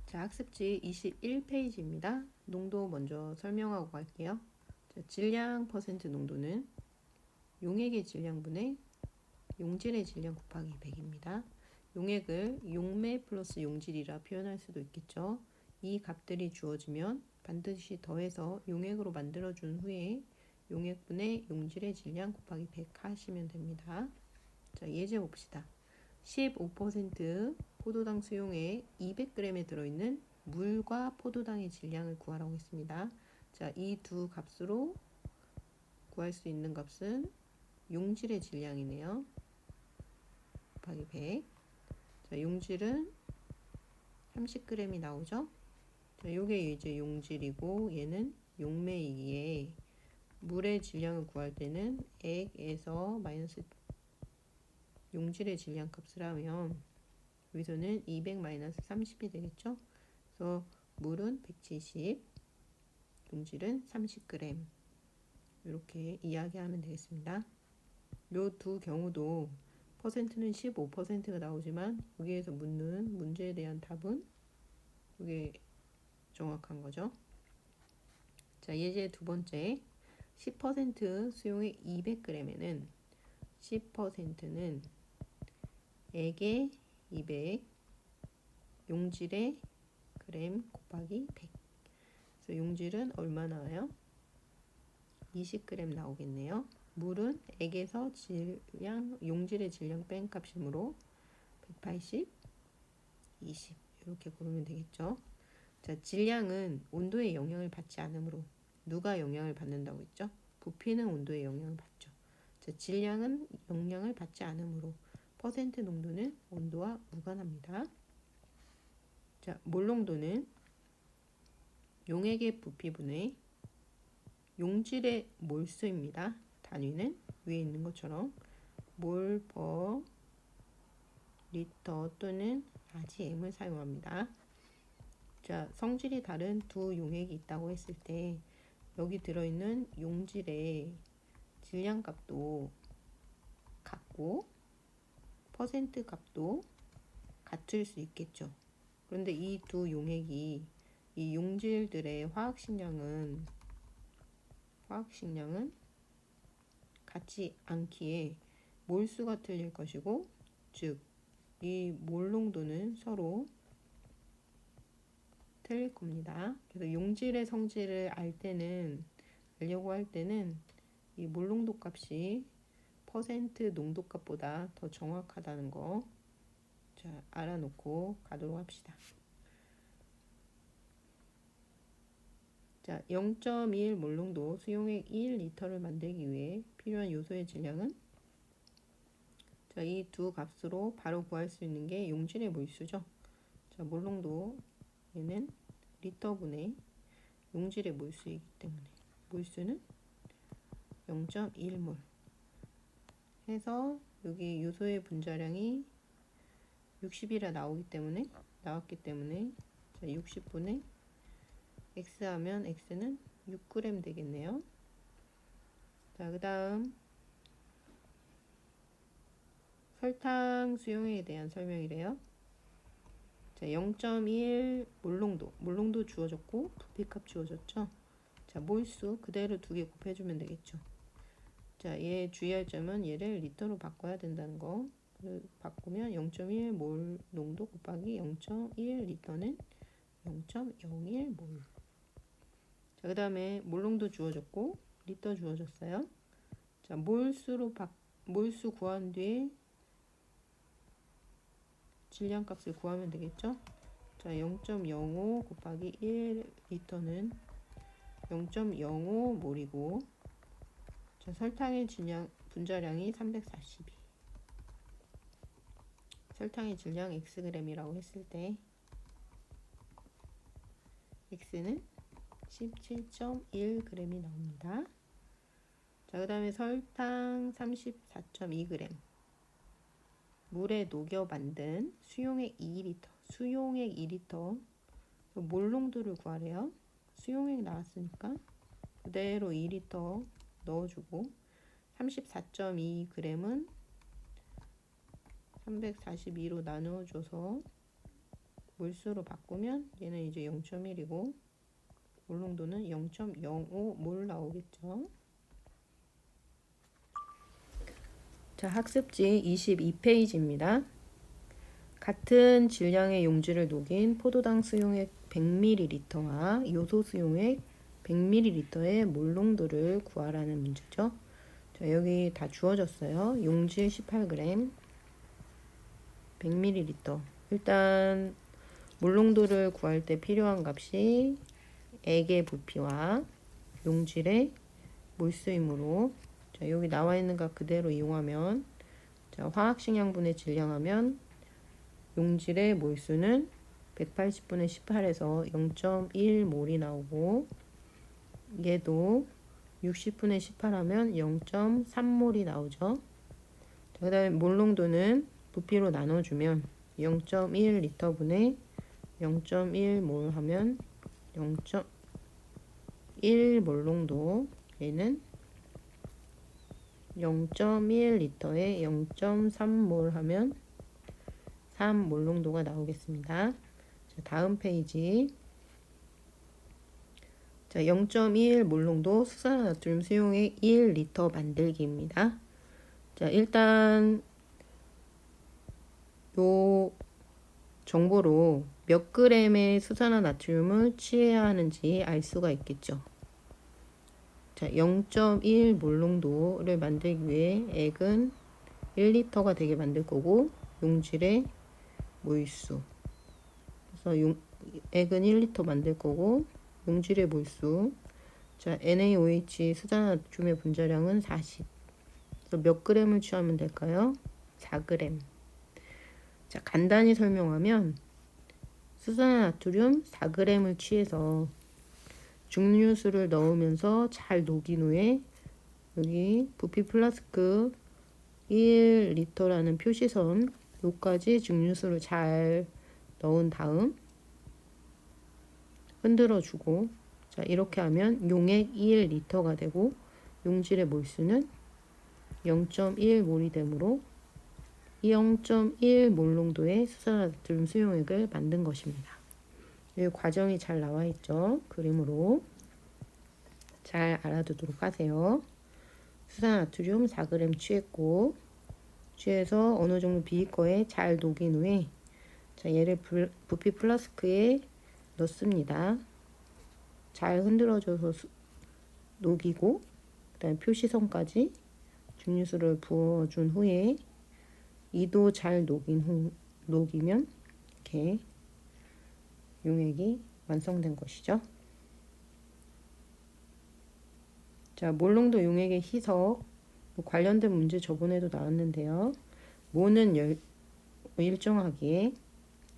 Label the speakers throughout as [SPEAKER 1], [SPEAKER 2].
[SPEAKER 1] 자, 학습지 21페이지입니다. 농도 먼저 설명하고 갈게요. 자, 질량 퍼센트 농도는 용액의 질량분의 용질의 질량 곱하기 100입니다. 용액을 용매 플러스 용질이라 표현할 수도 있겠죠. 이 값들이 주어지면 반드시 더해서 용액으로 만들어준 후에 용액분의 용질의 질량 곱하기 100 하시면 됩니다. 자, 예제 봅시다. 15% 포도당 수용액 200g에 들어있는 물과 포도당의 질량을 구하라고 했습니다. 자, 이 두 값으로 구할 수 있는 값은 용질의 질량이네요. 곱하기 100. 자, 용질은 30g이 나오죠. 자, 요게 이제 용질이고 얘는 용매이기에 물의 질량을 구할 때는 액에서 마이너스 용질의 질량 값을 하면 여기서는 200-30이 되겠죠. 그래서 물은 170, 용질은 30g 이렇게 이야기하면 되겠습니다. 요 두 경우도 퍼센트는 15%가 나오지만 여기에서 묻는 문제에 대한 답은 이게 정확한 거죠. 자, 예제 두 번째 10% 수용액 200g에는 10%는 액의 200 용질의 그램 곱하기 100. 그래서 용질은 얼마 나와요? 20g 나오겠네요. 물은 액에서 질량 용질의 질량 뺀 값이므로 180, 20 이렇게 고르면 되겠죠. 자, 질량은 온도의 영향을 받지 않으므로 누가 영향을 받는다고 했죠? 부피는 온도의 영향을 받죠. 자, 질량은 영향을 받지 않으므로 퍼센트 농도는 온도와 무관합니다. 자, 몰 농도는 용액의 부피분의 용질의 몰수입니다. 단위는 위에 있는 것처럼 몰 퍼 리터 또는 RGM을 사용합니다. 자, 성질이 다른 두 용액이 있다고 했을 때 여기 들어있는 용질의 질량 값도 같고 퍼센트 값도 같을 수 있겠죠. 그런데 이 두 용액이 이 용질들의 화학식량은 같지 않기에 몰수가 틀릴 것이고, 즉 이 몰 농도는 서로 틀릴 겁니다. 그래서 용질의 성질을 알려고 할 때는 이 몰 농도 값이 퍼센트 농도 값보다 더 정확하다는 거 자, 알아놓고 가도록 합시다. 자, 0.1 몰농도 수용액 1리터를 만들기 위해 필요한 요소의 질량은 자, 이 두 값으로 바로 구할 수 있는 게 용질의 몰수죠. 자, 몰농도 얘는 리터분의 용질의 몰수이기 때문에 몰수는 0.1몰 해서 여기 요소의 분자량이 60이라 나왔기 때문에 자, 60분의 X 하면 X는 6g 되겠네요. 자, 그 다음 설탕 수용액에 대한 설명이래요. 자, 0.1 몰농도 주어졌고 부피값 주어졌죠. 자, 몰수 그대로 두 개 곱해주면 되겠죠. 자, 얘 주의할 점은 얘를 리터로 바꿔야 된다는 거. 바꾸면 0.1 몰 농도 곱하기 0.1 리터는 0.01몰. 자, 그 다음에 몰농도 주어졌고 리터 주어졌어요. 자, 몰수 구한 뒤에 질량값을 구하면 되겠죠. 자, 0.05 곱하기 1리터는 0.05몰이고 자, 설탕의 분자량이 342. 설탕의 질량 Xg이라고 했을 때 X는 17.1g이 나옵니다. 자, 그 다음에 설탕 34.2g 물에 녹여 만든 수용액 2리터 몰 농도를 구하래요. 수용액 나왔으니까 그대로 2리터 넣어주고 34.2g은 342로 나누어줘서 몰수로 바꾸면 얘는 이제 0.1이고 몰농도는 0.05몰 나오겠죠. 자, 학습지 22페이지입니다. 같은 질량의 용지를 녹인 포도당 수용액 100ml와 요소 수용액 100ml의 몰농도를 구하라는 문제죠. 자, 여기 다 주어졌어요. 용지 18g, 100ml. 일단 몰농도를 구할 때 필요한 값이 액의 부피와 용질의 몰수이므로, 자, 여기 나와 있는 값 그대로 이용하면, 자, 화학식량분의 질량하면 용질의 몰수는 180분의 18에서 0.1몰이 나오고, 얘도 60분의 18 하면 0.3몰이 나오죠. 그 다음에 몰농도는 부피로 나눠주면 0.1리터분의 0.1몰 하면 0.1몰농도, 얘는 0.1리터에 0.3몰 하면 3몰농도가 나오겠습니다. 자, 다음 페이지. 자, 0.1 몰농도 수산화나트륨 수용액 1리터 만들기입니다. 자, 일단 요 정보로 몇 그램의 수산화나트륨을 취해야 하는지 알 수가 있겠죠. 자, 0.1 몰농도를 만들기 위해 액은 1리터가 되게 만들 거고 용질의 몰수, 그래서 액은 1리터 만들 거고 용질의 몰수, 자, NaOH 수산화나트륨의 분자량은 40. 그래서 몇 그램을 취하면 될까요? 4g. 자, 간단히 설명하면 수산화나트륨 4g을 취해서 증류수를 넣으면서 잘 녹인 후에 여기 부피 플라스크 1리터라는 표시선 요까지 증류수를 잘 넣은 다음 흔들어 주고, 자, 이렇게 하면 용액 1리터가 되고 용질의 몰수는 0.1몰이 되므로 0.1몰 농도의 수산화나트륨 수용액을 만든 것입니다. 이 과정이 잘 나와 있죠. 그림으로 잘 알아두도록 하세요. 수산화나트륨 4g 취했고, 취해서 어느 정도 비거에 잘 녹인 후에, 자, 얘를 부피 플라스크에 넣습니다. 잘 흔들어줘서 녹이고, 그 다음에 표시선까지 증류수를 부어준 후에 2도 잘 녹이면 이렇게 용액이 완성된 것이죠. 자, 몰농도 용액의 희석 관련된 문제 저번에도 나왔는데요. 모는 일정하기에,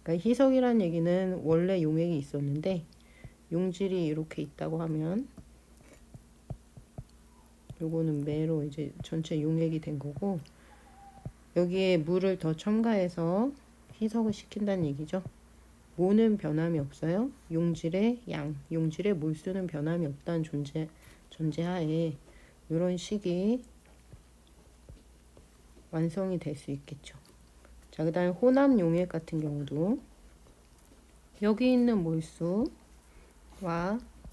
[SPEAKER 1] 그러니까 희석이라는 얘기는 원래 용액이 있었는데 용질이 이렇게 있다고 하면 요거는 매로 이제 전체 용액이 된 거고, 여기에 물을 더 첨가해서 희석을 시킨다는 얘기죠. 모는 변함이 없어요. 용질의 양, 용질의 몰수는 변함이 없다는 전제하에 이런 식이 완성이 될 수 있겠죠. 자, 그 다음에 혼합 용액 같은 경우도 여기 있는 몰수와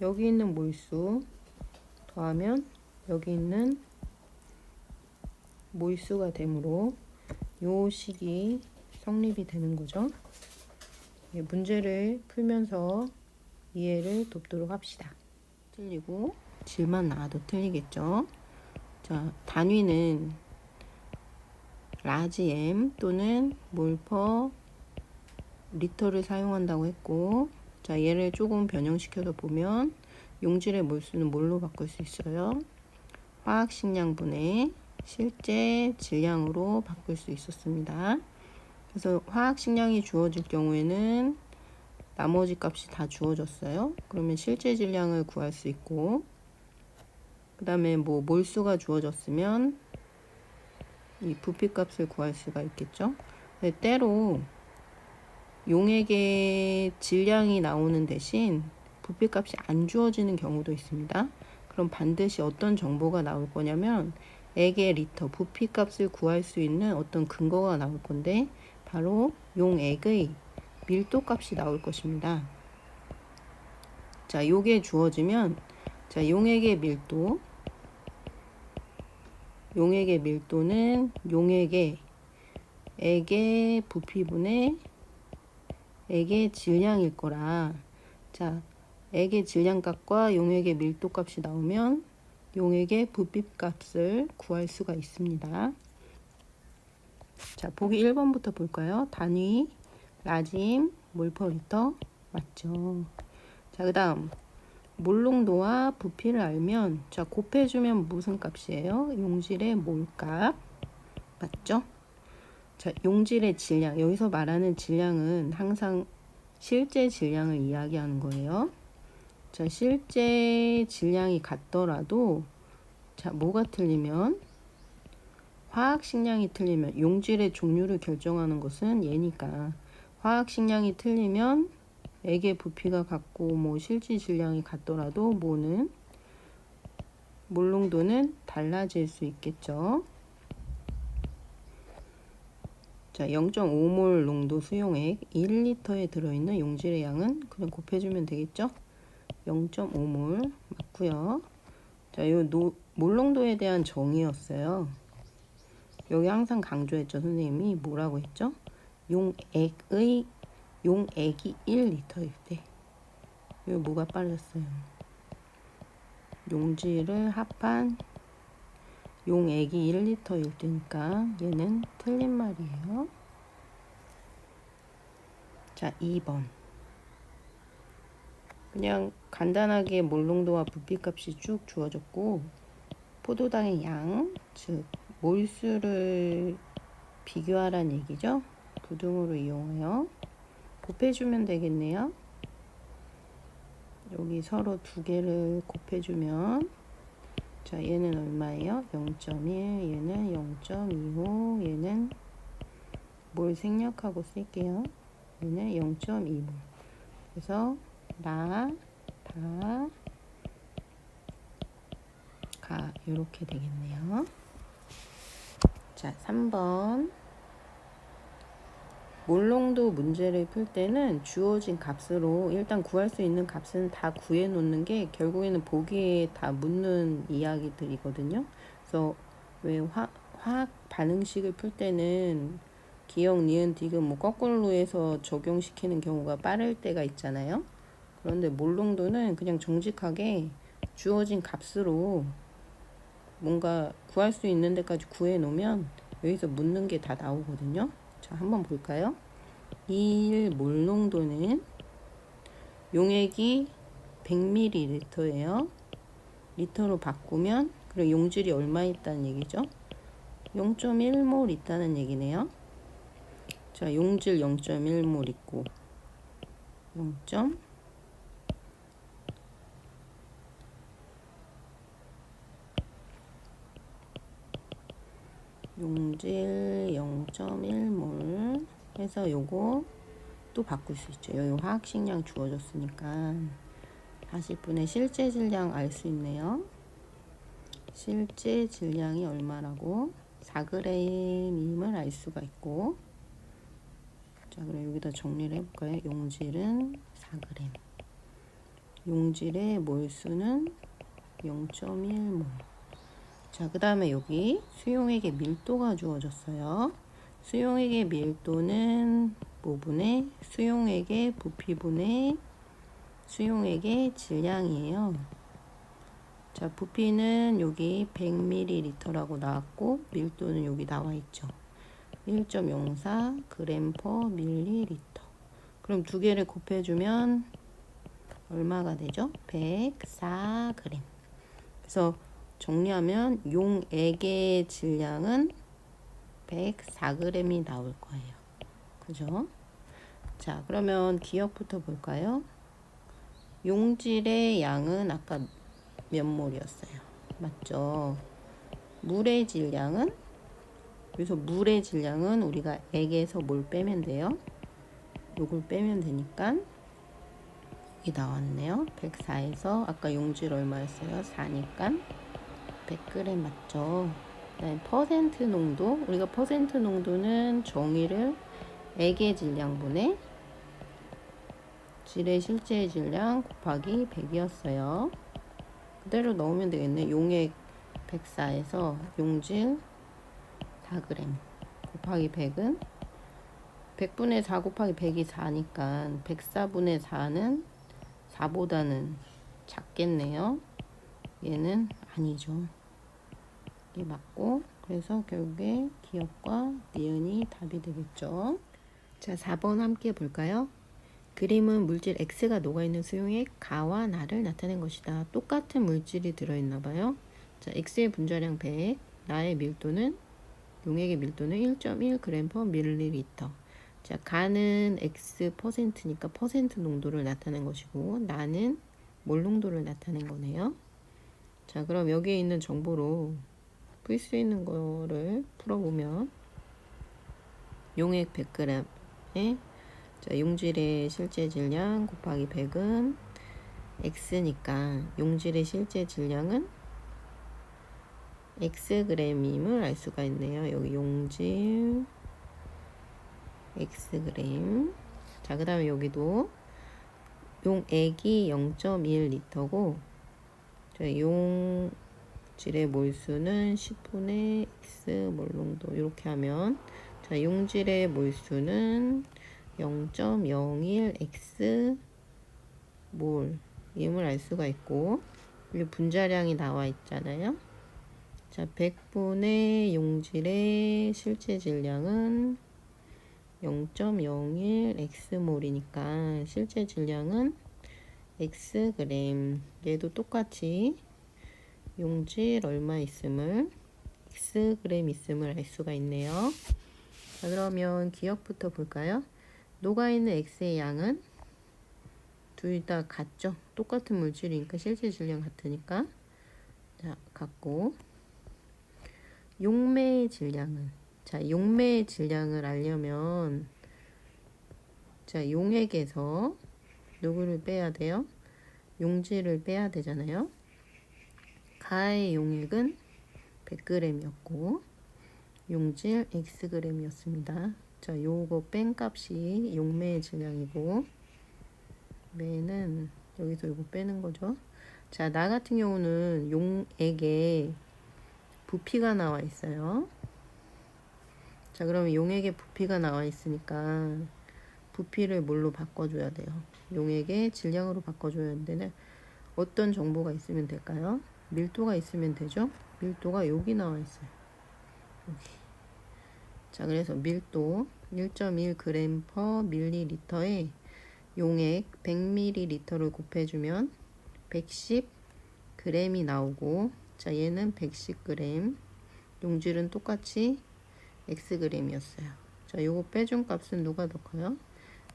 [SPEAKER 1] 여기 있는 몰수 더하면 여기 있는 몰수가 되므로 요 식이 성립이 되는 거죠. 문제를 풀면서 이해를 돕도록 합시다. 틀리고 질만 나와도 틀리겠죠. 자, 단위는 라지 M 또는 몰퍼 리터를 사용한다고 했고, 자, 얘를 조금 변형시켜서 보면 용질의 몰수는 뭘로 바꿀 수 있어요? 화학식량분의 실제 질량으로 바꿀 수 있었습니다. 그래서 화학식량이 주어질 경우에는 나머지 값이 다 주어졌어요. 그러면 실제 질량을 구할 수 있고, 그 다음에 뭐 몰수가 주어졌으면 이 부피값을 구할 수가 있겠죠. 때로 용액의 질량이 나오는 대신 부피값이 안 주어지는 경우도 있습니다. 그럼 반드시 어떤 정보가 나올 거냐면 액의 리터, 부피값을 구할 수 있는 어떤 근거가 나올 건데 바로 용액의 밀도값이 나올 것입니다. 자, 요게 주어지면 자, 용액의 밀도는 용액의 액의 부피분의 액의 질량일 거라. 자, 액의 질량값과 용액의 밀도값이 나오면 용액의 부피값을 구할 수가 있습니다. 자, 보기 1번부터 볼까요? 단위, 라짐, 몰퍼리터 맞죠? 자, 그 다음 몰농도와 부피를 알면 자, 곱해주면 무슨 값이에요? 용질의 몰값 맞죠? 자, 용질의 질량, 여기서 말하는 질량은 항상 실제 질량을 이야기하는 거예요. 자, 실제 질량이 같더라도 자, 뭐가 틀리면 화학식량이 틀리면 용질의 종류를 결정하는 것은 얘니까 화학식량이 틀리면 액의 부피가 같고 뭐 실제 질량이 같더라도 몰농도는 달라질 수 있겠죠. 자, 0.5몰 농도 수용액 1리터에 들어있는 용질의 양은 그냥 곱해주면 되겠죠. 0.5몰 맞고요. 자, 이 몰농도에 대한 정의였어요. 여기 항상 강조했죠. 선생님이 뭐라고 했죠? 용액이 1리터일 때. 이거 뭐가 빨랐어요? 용질을 합한 용액이 1리터일 때니까 얘는 틀린 말이에요. 자, 2번. 그냥 간단하게 몰농도와 부피값이 쭉 주어졌고 포도당의 양, 즉 몰수를 비교하라는 얘기죠. 부등호를 이용하여 곱해주면 되겠네요. 여기 서로 두 개를 곱해주면 자, 얘는 얼마예요? 0.1, 얘는 0.25, 얘는 몰 생략하고 쓸게요. 얘는 0.2몰. 그래서 다, 가 이렇게 되겠네요. 자, 3번. 몰농도 문제를 풀 때는 주어진 값으로 일단 구할 수 있는 값은 다 구해 놓는 게 결국에는 보기에 다 묻는 이야기들이거든요. 그래서 왜 화학 반응식을 풀 때는 기억, 니은, 디귿 뭐 거꾸로 해서 적용시키는 경우가 빠를 때가 있잖아요. 그런데 몰농도는 그냥 정직하게 주어진 값으로 뭔가 구할 수 있는 데까지 구해 놓으면 여기서 묻는 게 다 나오거든요. 자, 한번 볼까요? 2일 몰농도는 용액이 100ml예요. 리터로 바꾸면 그리고 용질이 얼마 있다는 얘기죠? 0.1몰 있다는 얘기네요. 자, 용질 0.1몰 있고 0. 용질 0.1몰 해서 요거 또 바꿀 수 있죠. 여기 화학식량 주어졌으니까 40분의 실제 질량 알 수 있네요. 실제 질량이 얼마라고 4g임을 알 수가 있고 자, 그럼 여기다 정리를 해볼까요? 용질은 4g 용질의 몰수는 0.1몰 자, 그 다음에 여기 수용액의 밀도가 주어졌어요. 수용액의 밀도는 뭐분의 수용액의 부피분의 수용액의 질량이에요. 자, 부피는 여기 100ml라고 나왔고 밀도는 여기 나와 있죠. 1.04 g/ml. 그럼 두 개를 곱해주면 얼마가 되죠? 104g. 그래서 정리하면 용액의 질량은 104g이 나올 거예요. 그죠? 자, 그러면 기억부터 볼까요? 용질의 양은 아까 몇 몰이었어요? 맞죠? 물의 질량은 여기서 물의 질량은 우리가 액에서 뭘 빼면 돼요? 요걸 빼면 되니까 여기 나왔네요. 104에서 아까 용질 얼마였어요? 4니까 100g 맞죠? 그다음에 퍼센트 농도, 우리가 퍼센트 농도는 정의를 액의 질량분의 질의 실제 질량 곱하기 100이었어요. 그대로 넣으면 되겠네. 용액 104에서 용질 4g 곱하기 100은 100분의 4 곱하기 100이 4니까 104분의 4는 4보다는 작겠네요. 얘는 아니죠. 이게 맞고, 그래서 결국에 기역과 니은이 답이 되겠죠. 자, 4번 함께 볼까요? 그림은 물질 X가 녹아있는 수용액 가와 나를 나타낸 것이다. 똑같은 물질이 들어있나 봐요. 자, X의 분자량 100, 나의 밀도는, 용액의 밀도는 1.1g/ml. 자, 가는 X 퍼센트니까 퍼센트 농도를 나타낸 것이고, 나는 몰 농도를 나타낸 거네요. 자, 그럼 여기에 있는 정보로 풀 수 있는 거를 풀어보면, 용액 100g에 자, 용질의 실제 질량 곱하기 100은 X니까 용질의 실제 질량은 Xg임을 알 수가 있네요. 여기 용질 Xg. 자, 그 다음에 여기도 용액이 0.1L고 용질의 몰수는 10분의 X 몰농도. 이렇게 하면 자, 용질의 몰수는 0.01x 몰 임을 알 수가 있고, 여기 분자량이 나와 있잖아요. 자, 100분의 용질의 실제 질량은 0.01x 몰이니까 실제 질량은 xg. 얘도 똑같이 용질 얼마 있음을 xg 있음을 알 수가 있네요. 자, 그러면 기억부터 볼까요? 녹아있는 X의 양은 둘 다 같죠? 똑같은 물질이니까 실제 질량 같으니까. 자, 같고, 용매의 질량은, 자, 용매의 질량을 알려면 자, 용액에서 누구를 빼야 돼요? 용질을 빼야 되잖아요. 가의 용액은 100g이었고 용질 xg이었습니다. 자, 요거 뺀 값이 용매의 질량이고, 매는 여기서 이거 빼는 거죠. 자, 나 같은 경우는 용액에 부피가 나와 있어요. 자, 그러면 용액에 부피가 나와 있으니까 부피를 뭘로 바꿔줘야 돼요? 용액의 질량으로 바꿔줘야 되는데 어떤 정보가 있으면 될까요? 밀도가 있으면 되죠. 밀도가 여기 나와 있어요. 여기. 자, 그래서 밀도 1.1g/ml에 용액 100ml를 곱해주면 110g이 나오고, 자, 얘는 110g, 용질은 똑같이 xg이었어요. 자, 요거 빼준 값은 누가 더 커요?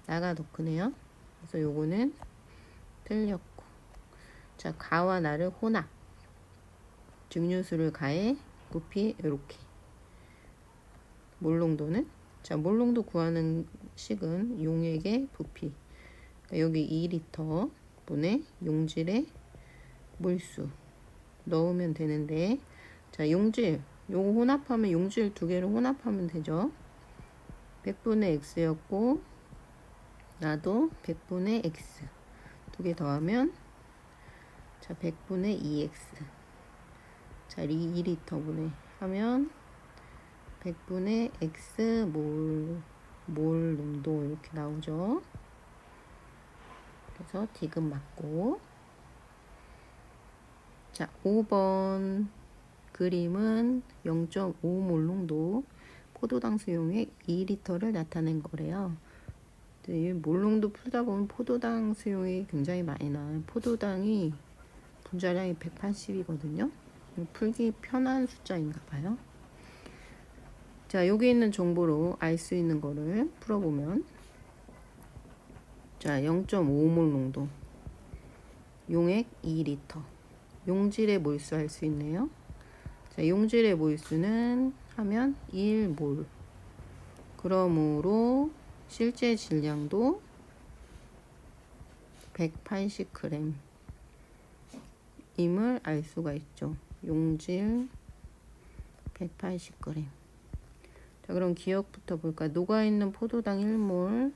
[SPEAKER 1] 나가 더 크네요. 그래서 요거는 틀렸고, 자, 가와 나를 혼합, 증류수를 가해 부피 이렇게. 몰농도는, 자, 몰농도 구하는 식은 용액의 부피, 그러니까 여기 2L 분의 용질의 몰수 넣으면 되는데, 자, 용질 요거 혼합하면 용질 두 개를 혼합하면 되죠. 100분의 x였고 나도 100분의 x 두 개 더하면 자, 100분의 2x. 자, 2L분의 하면 100분의 x 몰 농도 이렇게 나오죠. 그래서 디귿 맞고, 자, 5번 그림은 0.5몰 농도 포도당 수용액 2L를 나타낸 거래요. 이 몰농도 풀다 보면 포도당 수용액이 굉장히 많이 나와요. 포도당이 분자량이 180이거든요. 풀기 편한 숫자인가 봐요. 자, 여기 있는 정보로 알 수 있는 거를 풀어보면, 자, 0.5몰 농도 용액 2L 용질의 몰수 할 수 있네요. 자, 용질의 몰수는 하면 1몰. 그러므로 실제 질량도 180g 임을 알 수가 있죠. 용질 180g. 자, 그럼 기억부터 볼까? 녹아있는 포도당 1몰.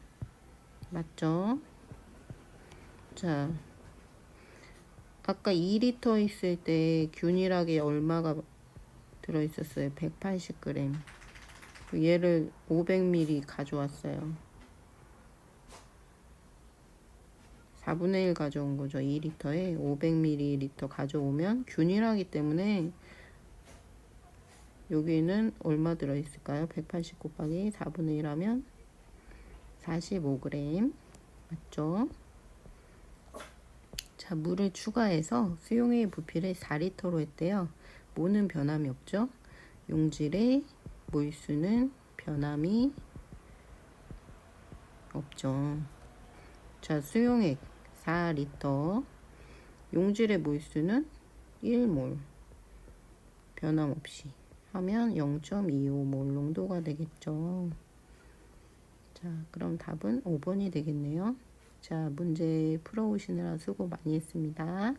[SPEAKER 1] 맞죠? 자, 아까 2리터 있을 때 균일하게 얼마가 들어있었어요? 180g. 얘를 500ml 가져왔어요. 4분의 1 가져온 거죠. 2리터에 500ml 가져오면 균일하기 때문에 여기는 얼마 들어있을까요? 180 곱하기 4분의 1 하면 45g. 맞죠? 자, 물을 추가해서 수용액 부피를 4리터로 했대요. 모는 변함이 없죠? 용질의 몰수는 변함이 없죠. 자, 수용액 4리터, 용질의 몰수는 1몰, 변함없이 하면 0.25몰 농도가 되겠죠. 자, 그럼 답은 5번이 되겠네요. 자, 문제 풀어오시느라 수고 많이 했습니다.